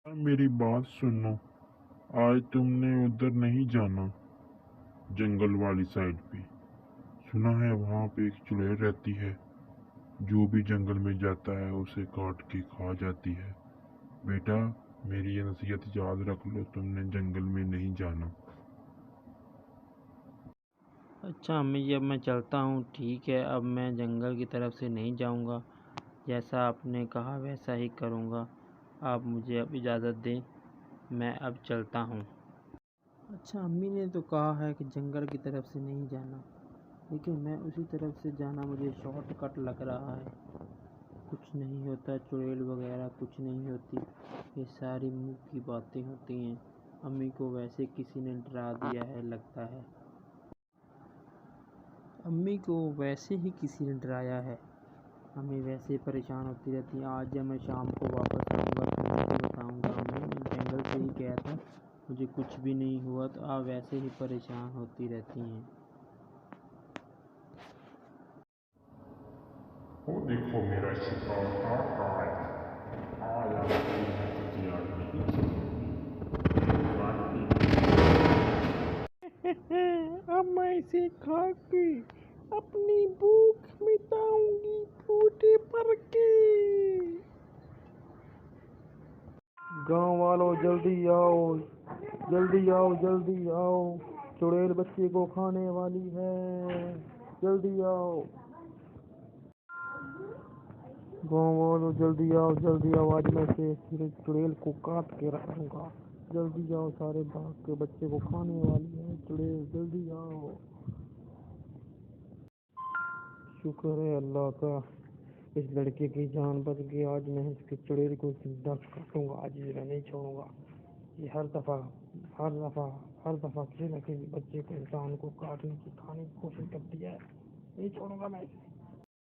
मेरी बात सुनो। आज तुमने उधर नहीं जाना, जंगल वाली साइड पे। सुना है वहाँ पे एक चुड़ैल रहती है, जो भी जंगल में जाता है उसे काट के खा जाती है। बेटा, मेरी ये नसीहत याद रख लो, तुमने जंगल में नहीं जाना। अच्छा अम्मी जी, अब मैं चलता हूँ। ठीक है, अब मैं जंगल की तरफ से नहीं जाऊँगा। जैसा आपने कहा वैसा ही करूँगा। आप मुझे अब इजाज़त दें, मैं अब चलता हूँ। अच्छा अम्मी ने तो कहा है कि जंगल की तरफ से नहीं जाना, लेकिन मैं उसी तरफ से जाना मुझे शॉर्टकट लग रहा है। कुछ नहीं होता, चुड़ैल वगैरह कुछ नहीं होती, ये सारी मुँह की बातें होती हैं। अम्मी को वैसे किसी ने डरा दिया है लगता है। अम्मी को वैसे ही किसी ने डराया है। अम्मी वैसे ही परेशान होती रहती हैं। आज जब मैं शाम को वापस आऊँगा तो अम्मी को बताऊँगा, अम्मी मैं जंगल से ही गया था, मुझे कुछ भी नहीं हुआ। तो आप वैसे ही परेशान होती रहती हैं। वो देखो मेरा शिकार आ रहा है। आया तुझे आज नहीं छोड़ूंगी। अब मैं इसे खा के अपनी भूख मिटाऊंगी फूटे पर के। गांव वालों जल्दी आओ, जल्दी आओ, जल्दी आओ, चुड़ैल बच्चे को खाने वाली है, जल्दी आओ। गांव वालों जल्दी आओ, जल्दी आओ, आज मैं से चुड़ैल को काट के रखूंगा। जल्दी आओ, सारे भाग के बच्चे को खाने वाली है चुड़ैल, जल्दी आओ। शुक्र है अल्लाह का, इस लड़के की जान बच गई। आज मैं इसके चुड़ैल को जिंदा काटूंगा, आज इसे मैं नहीं छोड़ूंगा। ये हर दफा किसी न किसी बच्चे को, इंसान को काटने की, खाने की कोशिश करती है। नहीं छोड़ूंगा मैं इसे।